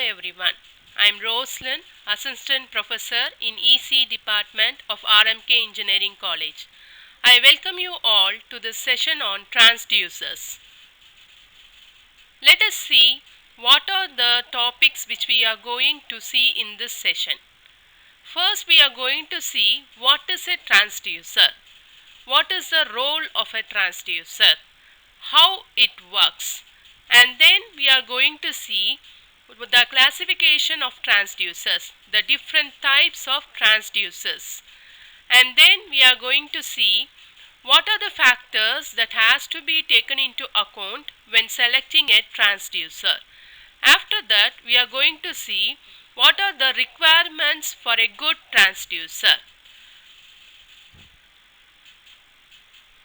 everyone. I am Roslyn, Assistant Professor in EC Department of RMK Engineering College. I welcome you all to this session on transducers. Let us see what are the topics which we are going to see in this session. First, we are going to see what is a transducer, what is the role of a transducer, how it works, and then we are going to see the classification of transducers, the different types of transducers, and then we are going to see what are the factors that has to be taken into account when selecting a transducer. After that, we are going to see what are the requirements for a good transducer.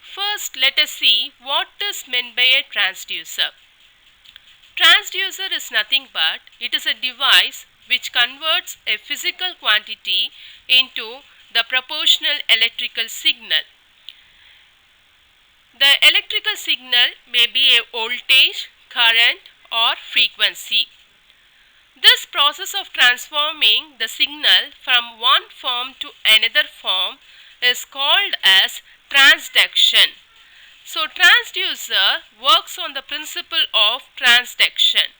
First, let us see what is meant by a transducer. Transducer is nothing but it is a device which converts a physical quantity into the proportional electrical signal. The electrical signal may be a voltage, current or frequency. This process of transforming the signal from one form to another form is called as transduction. So, transducer works on the principle of transduction.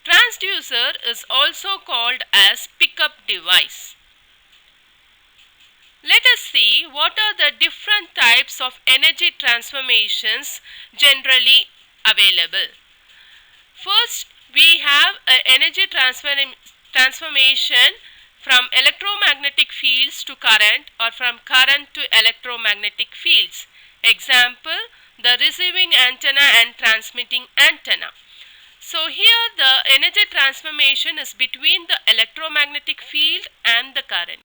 Transducer is also called as pickup device. Let us see what are the different types of energy transformations generally available. First, we have an energy transformation from electromagnetic fields to current or from current to electromagnetic fields. Example, the receiving antenna and transmitting antenna. So here the energy transformation is between the electromagnetic field and the current.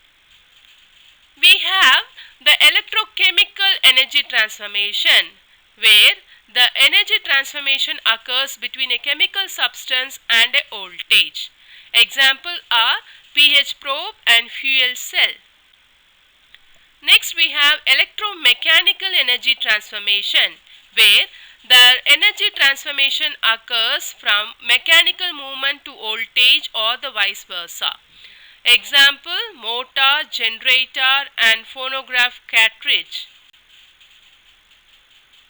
We have the electrochemical energy transformation, where the energy transformation occurs between a chemical substance and a voltage. Example are pH probe and fuel cell. Next, we have electromechanical energy transformation, where the energy transformation occurs from mechanical movement to voltage or the vice versa. Example, motor, generator and phonograph cartridge.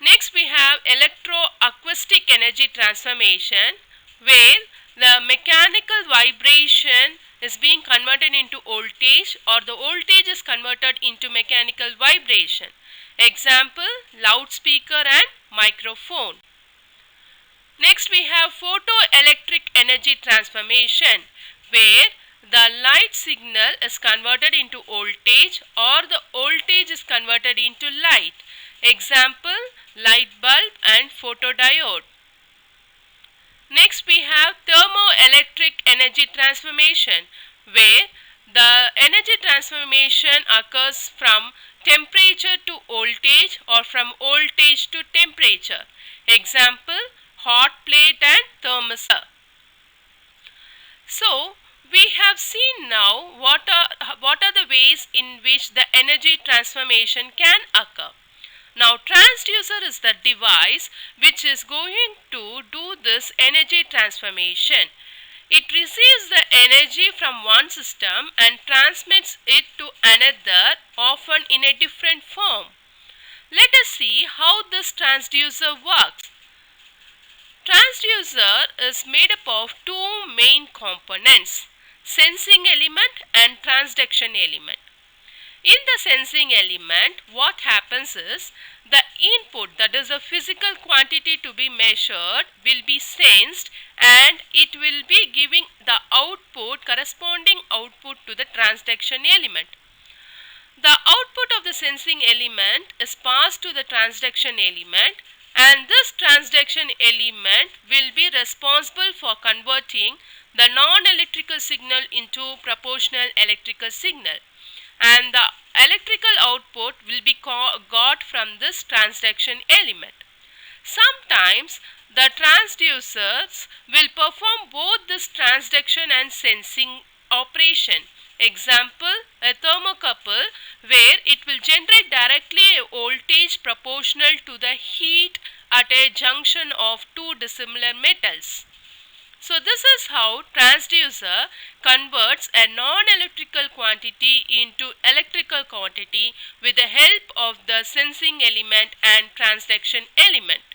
Next, we have electroacoustic energy transformation, where the mechanical vibration is being converted into voltage or the voltage is converted into mechanical vibration. Example, loudspeaker and microphone. Next, we have photoelectric energy transformation, where the light signal is converted into voltage or the voltage is converted into light. Example, light bulb and photodiode. Next, we have thermoelectric energy transformation, where the energy transformation occurs from temperature to voltage or from voltage to temperature. Example, hot plate and thermostat. So, we have seen now what are the ways in which the energy transformation can occur. Now, transducer is the device which is going to do this energy transformation. It receives the energy from one system and transmits it to another, often in a different form. Let us see how this transducer works. Transducer is made up of two main components, sensing element and transduction element. In the sensing element, what happens is the input, that is a physical quantity to be measured, will be sensed and it will be giving the output, corresponding output to the transduction element. The output of the sensing element is passed to the transduction element, and this transduction element will be responsible for converting the non-electrical signal into proportional electrical signal, and the electrical output will be got from this transduction element. Sometimes the transducers will perform both this transduction and sensing operation. Example, a thermocouple, where it will generate directly a voltage proportional to the heat at a junction of two dissimilar metals. So this is how transducer converts a non-electrical quantity into electrical quantity with the help of the sensing element and transduction element.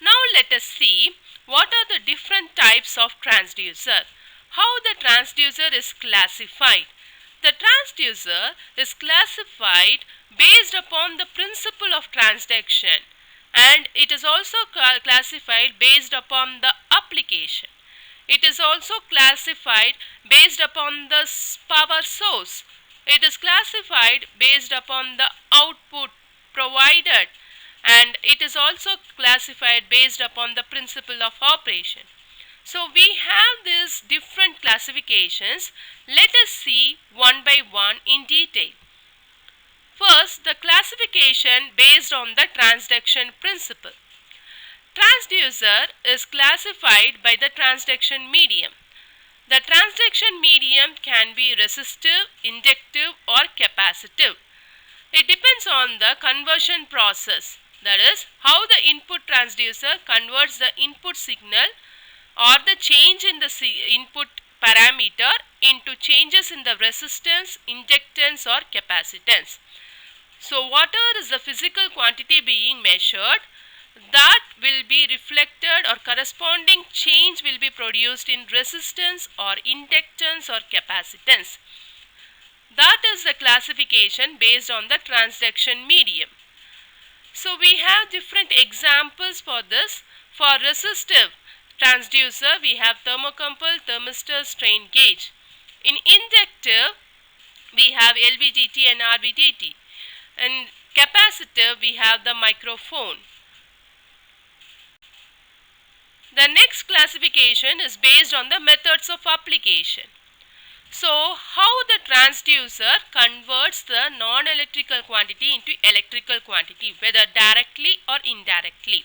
Now let us see what are the different types of transducer. How the transducer is classified. The transducer is classified based upon the principle of transduction, and it is also classified based upon the application. It is also classified based upon the power source. It is classified based upon the output provided, and it is also classified based upon the principle of operation. So we have these different classifications. Let us see one by one in detail. First, the classification based on the transduction principle. Transducer is classified by the transduction medium. The transduction medium can be resistive, inductive or capacitive. It depends on the conversion process, that is, how the input transducer converts the input signal or the change in the input parameter into changes in the resistance, inductance or capacitance. So whatever is the physical quantity being measured, that will be reflected or corresponding change will be produced in resistance or inductance or capacitance. That is the classification based on the transduction medium. So we have different examples for this. For resistive transducer, we have thermocouple, thermistor, strain gauge. In inductive, we have LVDT and RVDT. In capacitive, we have the microphone. The next classification is based on the methods of application. So, how the transducer converts the non-electrical quantity into electrical quantity, whether directly or indirectly.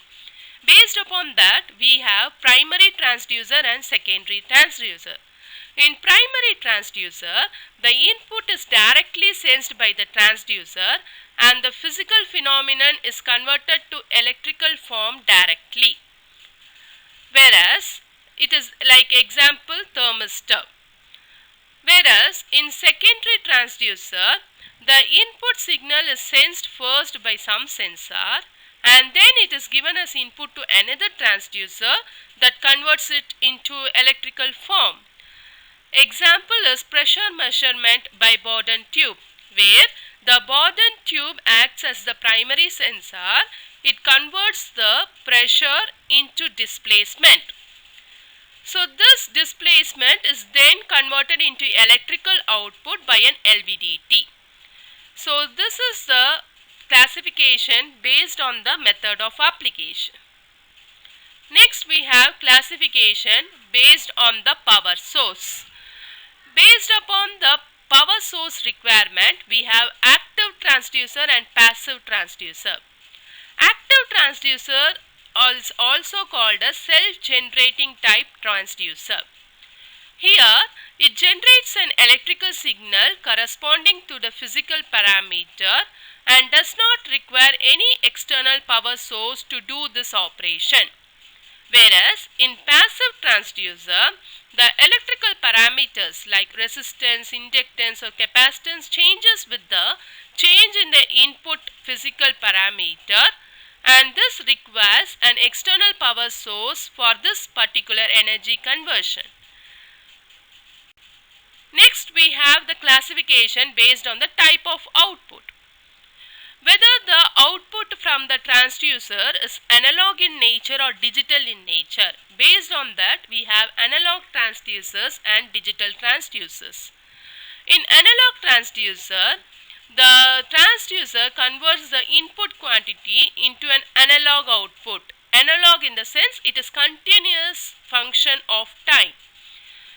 Based upon that, we have primary transducer and secondary transducer. In primary transducer, the input is directly sensed by the transducer and the physical phenomenon is converted to electrical form directly. Whereas, it is like example thermistor. Whereas, in secondary transducer, the input signal is sensed first by some sensor and then it is given as input to another transducer that converts it into electrical form. Example is pressure measurement by Bourdon tube, where the Bourdon tube acts as the primary sensor. It converts the pressure into displacement. So this displacement is then converted into electrical output by an LVDT. So this is the classification based on the method of application. Next we have classification based on the power source. Based upon the power source requirement, we have active transducer and passive transducer. Active transducer is also called a self-generating type transducer. Here, it generates an electrical signal corresponding to the physical parameter and does not require any external power source to do this operation. Whereas, in passive transducer, the electrical parameters like resistance, inductance or capacitance changes with the change in the input physical parameter, and this requires an external power source for this particular energy conversion. Next we have the classification based on the type of output. Whether the output from the transducer is analog in nature or digital in nature. Based on that, we have analog transducers and digital transducers. In analog transducer, the transducer converts the input quantity into an analog output. Analog in the sense it is continuous function of time.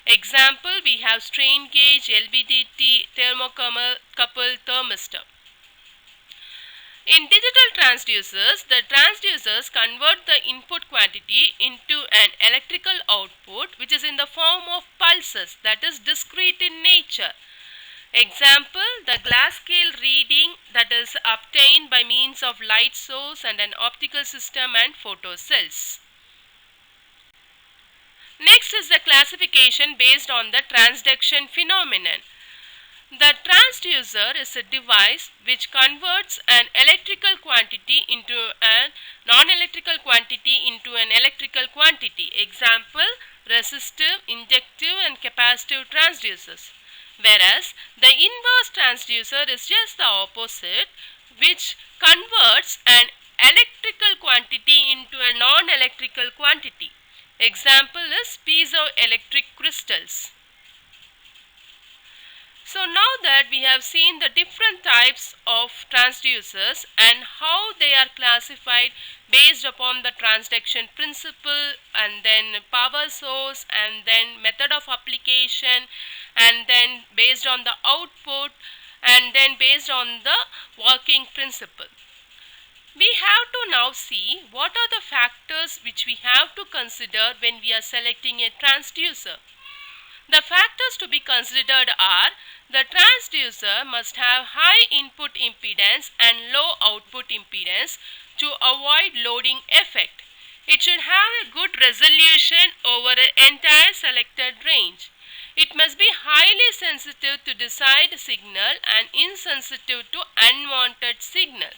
Example, we have strain gauge, LVDT, thermocouple, thermistor. In digital transducers, the transducers convert the input quantity into an electrical output which is in the form of pulses, that is discrete in nature. Example, the glass scale reading that is obtained by means of light source and an optical system and photocells. Next is the classification based on the transduction phenomenon. The transducer is a device which converts an electrical quantity into a non-electrical quantity into an electrical quantity. Example, resistive, inductive and capacitive transducers. Whereas the inverse transducer is just the opposite, which converts an electrical quantity into a non-electrical quantity. Example is piezoelectric crystals. So now that we have seen the different types of transducers and how they are classified based upon the transduction principle and then power source and then method of application and then based on the output and then based on the working principle, we have to now see what are the factors which we have to consider when we are selecting a transducer. The factors to be considered are: the transducer must have high input impedance and low output impedance to avoid loading effect. It should have a good resolution over an entire selected range. It must be highly sensitive to desired signal and insensitive to unwanted signal.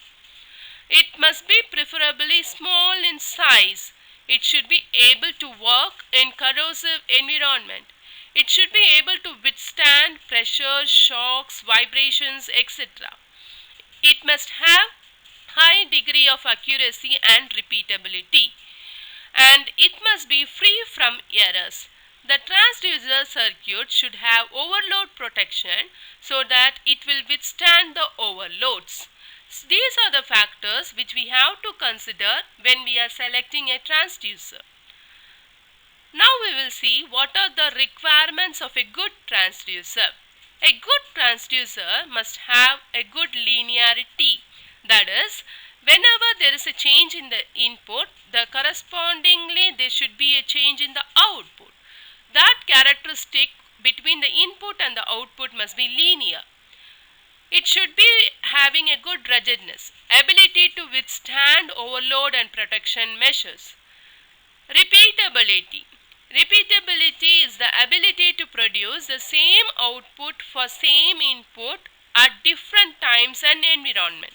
It must be preferably small in size. It should be able to work in corrosive environment. It should be able to withstand pressure, shocks, vibrations, etc. It must have high degree of accuracy and repeatability. And it must be free from errors. The transducer circuit should have overload protection so that it will withstand the overloads. So these are the factors which we have to consider when we are selecting a transducer. Now we will see what are the requirements of a good transducer. A good transducer must have a good linearity. That is, whenever there is a change in the input, correspondingly there should be a change in the output. That characteristic between the input and the output must be linear. It should be having a good ruggedness, ability to withstand overload and protection measures. Repeatability. Repeatability is the ability to produce the same output for same input at different times and environment.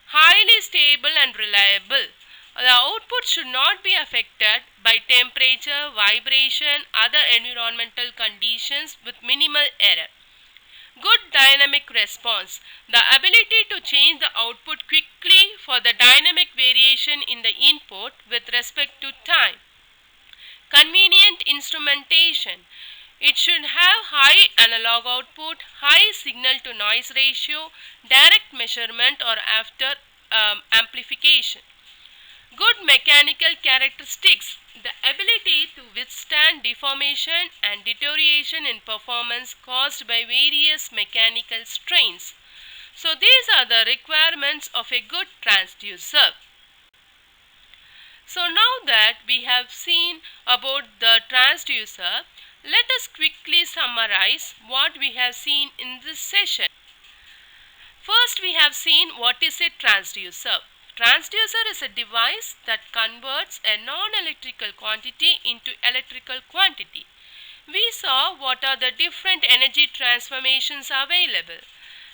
Highly stable and reliable. The output should not be affected by temperature, vibration, other environmental conditions with minimal error. Good dynamic response. The ability to change the output quickly for the dynamic variation in the input with respect to time. Convenient instrumentation. It should have high analog output, high signal to noise ratio, direct measurement or after amplification. Good mechanical characteristics. The ability to withstand deformation and deterioration in performance caused by various mechanical strains. So these are the requirements of a good transducer. So now that we have seen about the transducer, let us quickly summarize what we have seen in this session. First, we have seen what is a transducer. Transducer is a device that converts a non-electrical quantity into electrical quantity. We saw what are the different energy transformations available,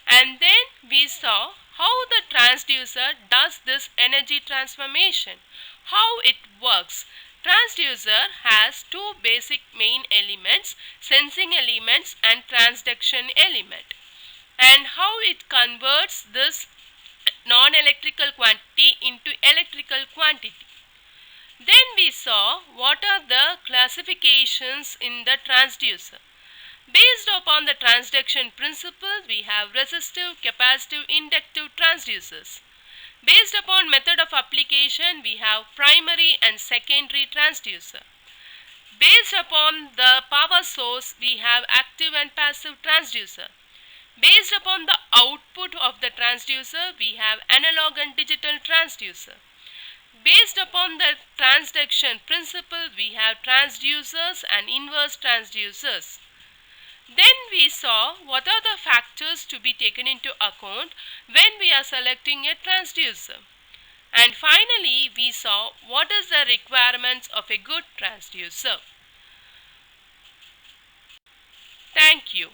and then we saw how the transducer does this energy transformation, how it works. Transducer has two basic main elements, sensing elements and transduction element, and how it converts this non-electrical quantity into electrical quantity. Then we saw what are the classifications in the transducer. Based upon the transduction principle, we have resistive, capacitive, inductive transducers. Based upon method of application, we have primary and secondary transducer. Based upon the power source, we have active and passive transducer. Based upon the output of the transducer, we have analog and digital transducer. Based upon the transduction principle, we have transducers and inverse transducers. Then we saw what are the factors to be taken into account when we are selecting a transducer. And finally, we saw what is the requirements of a good transducer. you.